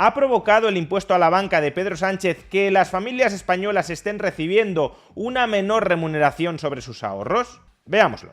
¿Ha provocado el impuesto a la banca de Pedro Sánchez que las familias españolas estén recibiendo una menor remuneración sobre sus ahorros? Veámoslo.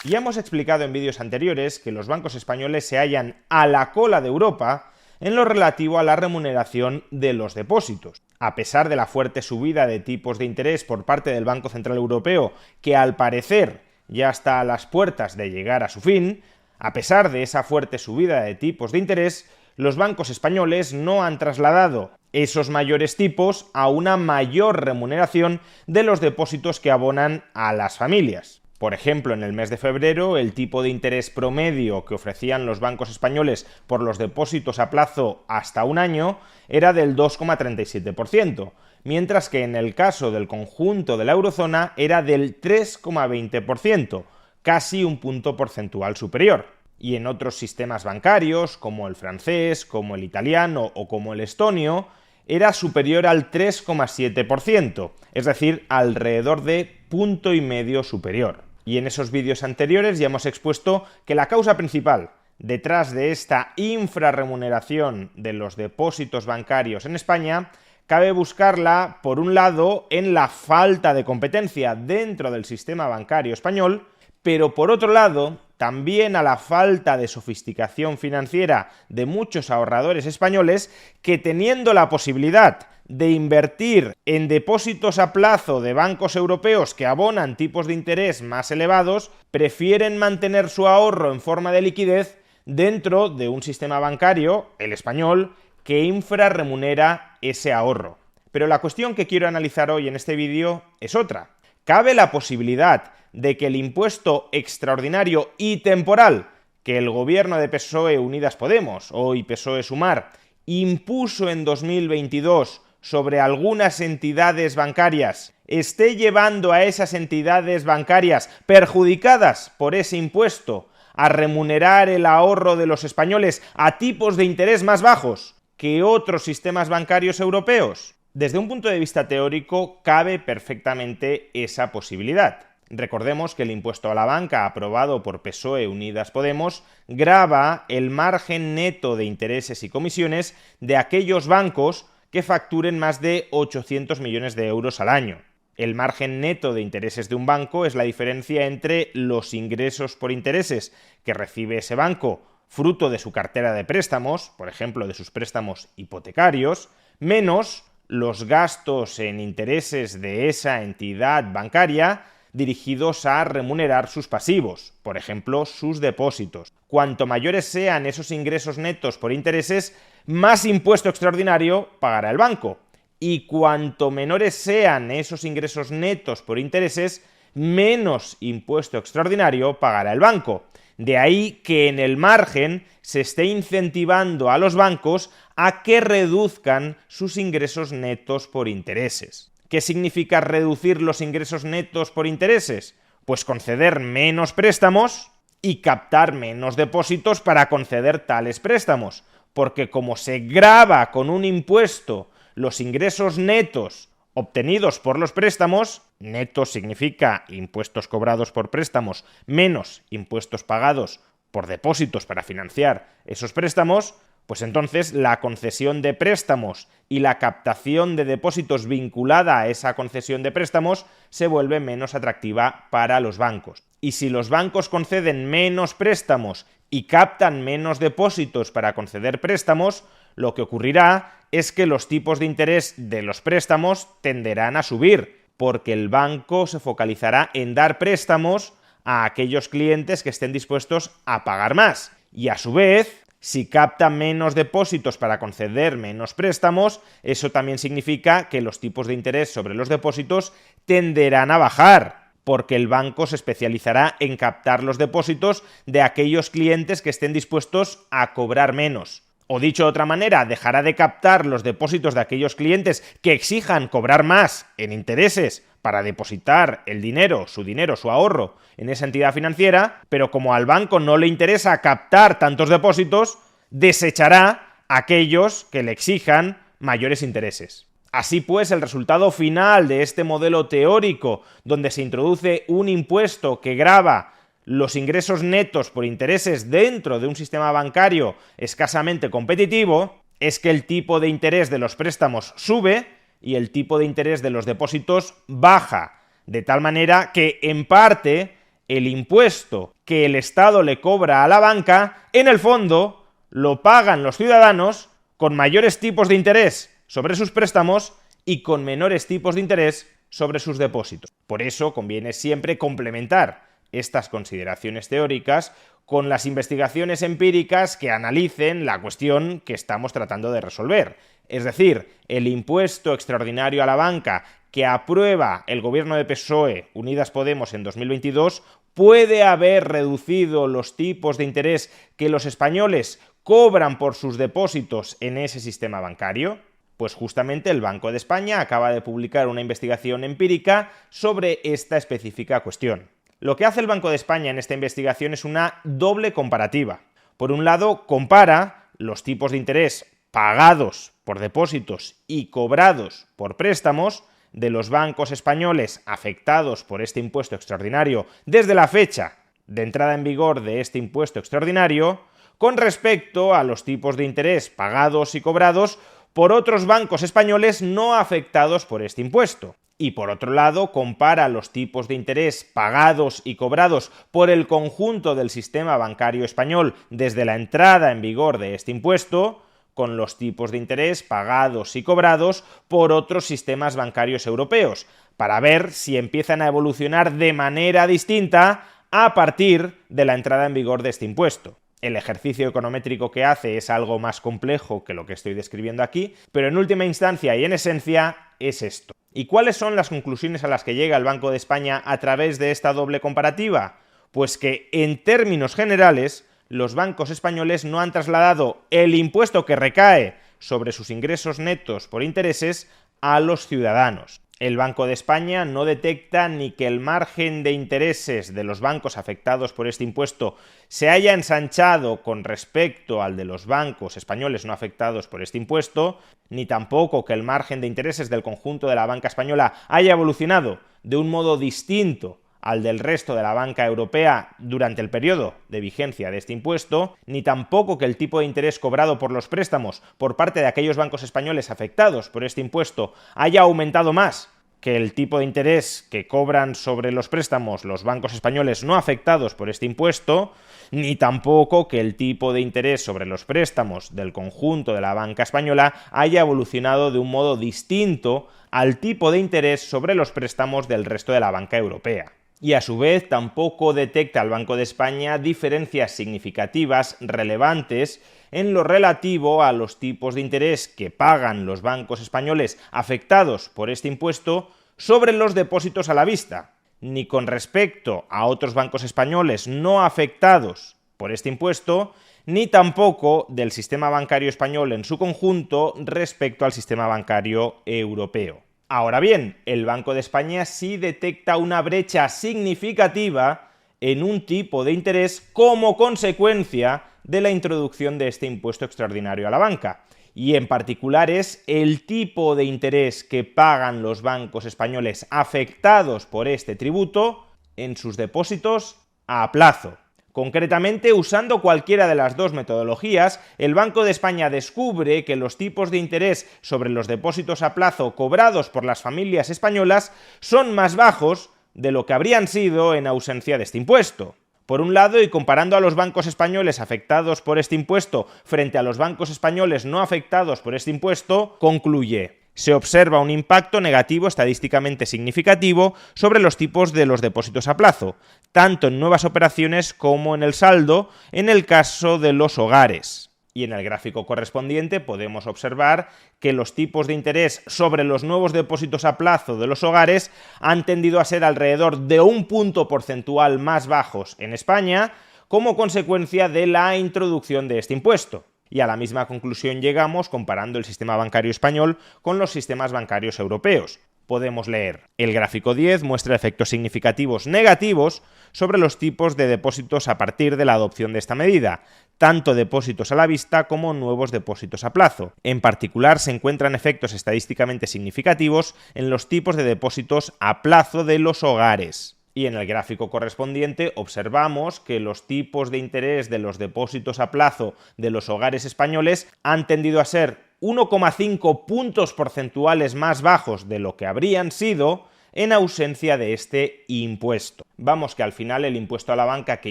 Ya hemos explicado en vídeos anteriores que los bancos españoles se hallan a la cola de Europa en lo relativo a la remuneración de los depósitos. A pesar de la fuerte subida de tipos de interés por parte del Banco Central Europeo, que al parecer ya está a las puertas de llegar a su fin, a pesar de esa fuerte subida de tipos de interés, los bancos españoles no han trasladado esos mayores tipos a una mayor remuneración de los depósitos que abonan a las familias. Por ejemplo, en el mes de febrero, el tipo de interés promedio que ofrecían los bancos españoles por los depósitos a plazo hasta un año era del 2,37%, mientras que en el caso del conjunto de la eurozona era del 3,20%, casi un punto porcentual superior. Y en otros sistemas bancarios, como el francés, como el italiano o como el estonio, era superior al 3,7%, es decir, alrededor de 1,5 puntos superior. Y en esos vídeos anteriores ya hemos expuesto que la causa principal detrás de esta infrarremuneración de los depósitos bancarios en España cabe buscarla, por un lado, en la falta de competencia dentro del sistema bancario español, pero por otro lado, también a la falta de sofisticación financiera de muchos ahorradores españoles que, teniendo la posibilidad de invertir en depósitos a plazo de bancos europeos que abonan tipos de interés más elevados, prefieren mantener su ahorro en forma de liquidez dentro de un sistema bancario, el español, que infrarremunera ese ahorro. Pero la cuestión que quiero analizar hoy en este vídeo es otra. ¿Cabe la posibilidad de que el impuesto extraordinario y temporal que el gobierno de PSOE Unidas Podemos, hoy PSOE-Sumar, impuso en 2022 sobre algunas entidades bancarias, esté llevando a esas entidades bancarias perjudicadas por ese impuesto a remunerar el ahorro de los españoles a tipos de interés más bajos que otros sistemas bancarios europeos? Desde un punto de vista teórico, cabe perfectamente esa posibilidad. Recordemos que el impuesto a la banca aprobado por PSOE Unidas Podemos grava el margen neto de intereses y comisiones de aquellos bancos que facturen más de 800 millones de euros al año. El margen neto de intereses de un banco es la diferencia entre los ingresos por intereses que recibe ese banco fruto de su cartera de préstamos, por ejemplo, de sus préstamos hipotecarios, menos los gastos en intereses de esa entidad bancaria dirigidos a remunerar sus pasivos, por ejemplo, sus depósitos. Cuanto mayores sean esos ingresos netos por intereses, más impuesto extraordinario pagará el banco. Y cuanto menores sean esos ingresos netos por intereses, menos impuesto extraordinario pagará el banco. De ahí que en el margen se esté incentivando a los bancos a que reduzcan sus ingresos netos por intereses. ¿Qué significa reducir los ingresos netos por intereses? Pues conceder menos préstamos y captar menos depósitos para conceder tales préstamos, porque como se grava con un impuesto los ingresos netos obtenidos por los préstamos, netos significa impuestos cobrados por préstamos menos impuestos pagados por depósitos para financiar esos préstamos, pues entonces la concesión de préstamos y la captación de depósitos vinculada a esa concesión de préstamos se vuelve menos atractiva para los bancos. Y si los bancos conceden menos préstamos y captan menos depósitos para conceder préstamos, lo que ocurrirá es que los tipos de interés de los préstamos tenderán a subir, porque el banco se focalizará en dar préstamos a aquellos clientes que estén dispuestos a pagar más. Y a su vez, si capta menos depósitos para conceder menos préstamos, eso también significa que los tipos de interés sobre los depósitos tenderán a bajar, porque el banco se especializará en captar los depósitos de aquellos clientes que estén dispuestos a cobrar menos. O dicho de otra manera, dejará de captar los depósitos de aquellos clientes que exijan cobrar más en intereses para depositar el dinero, su ahorro, en esa entidad financiera, pero como al banco no le interesa captar tantos depósitos, desechará aquellos que le exijan mayores intereses. Así pues, el resultado final de este modelo teórico, donde se introduce un impuesto que grava los ingresos netos por intereses dentro de un sistema bancario escasamente competitivo, es que el tipo de interés de los préstamos sube y el tipo de interés de los depósitos baja, de tal manera que, en parte, el impuesto que el Estado le cobra a la banca, en el fondo, lo pagan los ciudadanos con mayores tipos de interés sobre sus préstamos y con menores tipos de interés sobre sus depósitos. Por eso conviene siempre complementar estas consideraciones teóricas con las investigaciones empíricas que analicen la cuestión que estamos tratando de resolver. Es decir, el impuesto extraordinario a la banca que aprueba el gobierno de PSOE, Unidas Podemos, en 2022, puede haber reducido los tipos de interés que los españoles cobran por sus depósitos en ese sistema bancario. Pues justamente el Banco de España acaba de publicar una investigación empírica sobre esta específica cuestión. Lo que hace el Banco de España en esta investigación es una doble comparativa. Por un lado, compara los tipos de interés pagados por depósitos y cobrados por préstamos de los bancos españoles afectados por este impuesto extraordinario desde la fecha de entrada en vigor de este impuesto extraordinario con respecto a los tipos de interés pagados y cobrados por otros bancos españoles no afectados por este impuesto. Y por otro lado, compara los tipos de interés pagados y cobrados por el conjunto del sistema bancario español desde la entrada en vigor de este impuesto con los tipos de interés pagados y cobrados por otros sistemas bancarios europeos, para ver si empiezan a evolucionar de manera distinta a partir de la entrada en vigor de este impuesto. El ejercicio econométrico que hace es algo más complejo que lo que estoy describiendo aquí, pero en última instancia y en esencia es esto. ¿Y cuáles son las conclusiones a las que llega el Banco de España a través de esta doble comparativa? Pues que, en términos generales, los bancos españoles no han trasladado el impuesto que recae sobre sus ingresos netos por intereses a los ciudadanos. El Banco de España no detecta ni que el margen de intereses de los bancos afectados por este impuesto se haya ensanchado con respecto al de los bancos españoles no afectados por este impuesto, ni tampoco que el margen de intereses del conjunto de la banca española haya evolucionado de un modo distinto al del resto de la banca europea durante el periodo de vigencia de este impuesto, ni tampoco que el tipo de interés cobrado por los préstamos por parte de aquellos bancos españoles afectados por este impuesto haya aumentado más que el tipo de interés que cobran sobre los préstamos los bancos españoles no afectados por este impuesto, ni tampoco que el tipo de interés sobre los préstamos del conjunto de la banca española haya evolucionado de un modo distinto al tipo de interés sobre los préstamos del resto de la banca europea. Y a su vez tampoco detecta el Banco de España diferencias significativas relevantes en lo relativo a los tipos de interés que pagan los bancos españoles afectados por este impuesto sobre los depósitos a la vista, ni con respecto a otros bancos españoles no afectados por este impuesto, ni tampoco del sistema bancario español en su conjunto respecto al sistema bancario europeo. Ahora bien, el Banco de España sí detecta una brecha significativa en un tipo de interés como consecuencia de la introducción de este impuesto extraordinario a la banca. Y en particular es el tipo de interés que pagan los bancos españoles afectados por este tributo en sus depósitos a plazo. Concretamente, usando cualquiera de las dos metodologías, el Banco de España descubre que los tipos de interés sobre los depósitos a plazo cobrados por las familias españolas son más bajos de lo que habrían sido en ausencia de este impuesto. Por un lado, y comparando a los bancos españoles afectados por este impuesto frente a los bancos españoles no afectados por este impuesto, concluye: se observa un impacto negativo estadísticamente significativo sobre los tipos de los depósitos a plazo, tanto en nuevas operaciones como en el saldo, en el caso de los hogares. Y en el gráfico correspondiente podemos observar que los tipos de interés sobre los nuevos depósitos a plazo de los hogares han tendido a ser alrededor de un punto porcentual más bajos en España como consecuencia de la introducción de este impuesto. Y a la misma conclusión llegamos comparando el sistema bancario español con los sistemas bancarios europeos. Podemos leer: el gráfico 10 muestra efectos significativos negativos sobre los tipos de depósitos a partir de la adopción de esta medida, tanto depósitos a la vista como nuevos depósitos a plazo. En particular, se encuentran efectos estadísticamente significativos en los tipos de depósitos a plazo de los hogares. Y en el gráfico correspondiente observamos que los tipos de interés de los depósitos a plazo de los hogares españoles han tendido a ser 1,5 puntos porcentuales más bajos de lo que habrían sido en ausencia de este impuesto. Vamos, que al final el impuesto a la banca que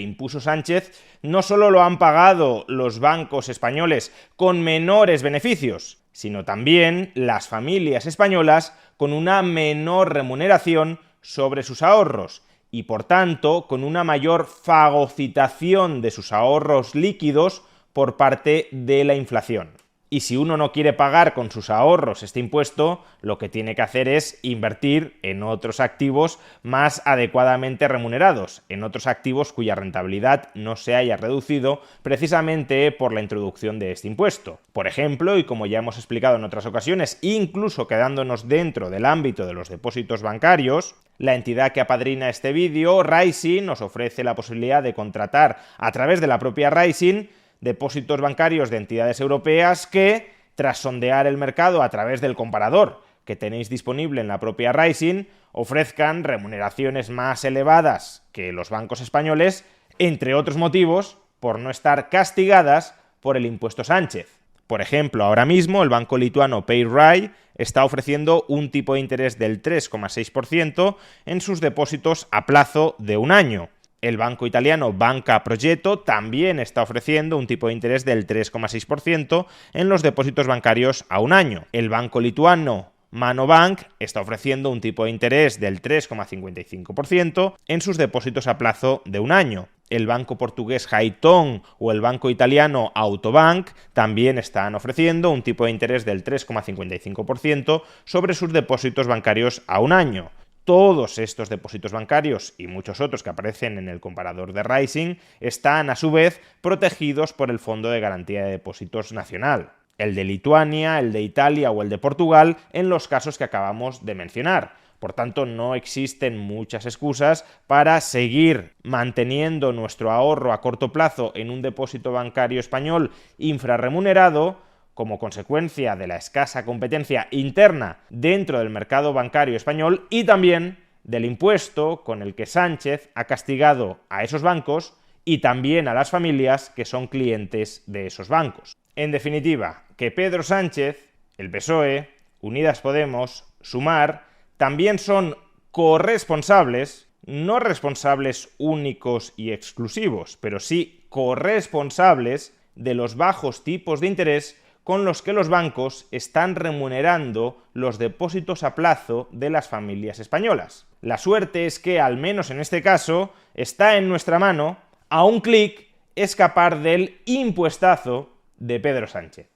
impuso Sánchez no solo lo han pagado los bancos españoles con menores beneficios, sino también las familias españolas con una menor remuneración sobre sus ahorros y, por tanto, con una mayor fagocitación de sus ahorros líquidos por parte de la inflación. Y si uno no quiere pagar con sus ahorros este impuesto, lo que tiene que hacer es invertir en otros activos más adecuadamente remunerados, en otros activos cuya rentabilidad no se haya reducido precisamente por la introducción de este impuesto. Por ejemplo, y como ya hemos explicado en otras ocasiones, incluso quedándonos dentro del ámbito de los depósitos bancarios, la entidad que apadrina este vídeo, Raisin, nos ofrece la posibilidad de contratar a través de la propia Raisin depósitos bancarios de entidades europeas que, tras sondear el mercado a través del comparador que tenéis disponible en la propia Raisin, ofrezcan remuneraciones más elevadas que los bancos españoles, entre otros motivos, por no estar castigadas por el impuesto Sánchez. Por ejemplo, ahora mismo el banco lituano PayRai está ofreciendo un tipo de interés del 3,6% en sus depósitos a plazo de un año. El banco italiano Banca Progetto también está ofreciendo un tipo de interés del 3,6% en los depósitos bancarios a un año. El banco lituano Manobank está ofreciendo un tipo de interés del 3,55% en sus depósitos a plazo de un año. El banco portugués Haitong o el banco italiano Autobank también están ofreciendo un tipo de interés del 3,55% sobre sus depósitos bancarios a un año. Todos estos depósitos bancarios y muchos otros que aparecen en el comparador de Raisin están a su vez protegidos por el Fondo de Garantía de Depósitos Nacional, el de Lituania, el de Italia o el de Portugal, en los casos que acabamos de mencionar. Por tanto, no existen muchas excusas para seguir manteniendo nuestro ahorro a corto plazo en un depósito bancario español infrarremunerado, como consecuencia de la escasa competencia interna dentro del mercado bancario español y también del impuesto con el que Sánchez ha castigado a esos bancos y también a las familias que son clientes de esos bancos. En definitiva, que Pedro Sánchez, el PSOE, Unidas Podemos, Sumar, también son corresponsables, no responsables únicos y exclusivos, pero sí corresponsables de los bajos tipos de interés con los que los bancos están remunerando los depósitos a plazo de las familias españolas. La suerte es que, al menos en este caso, está en nuestra mano, a un clic, escapar del impuestazo de Pedro Sánchez.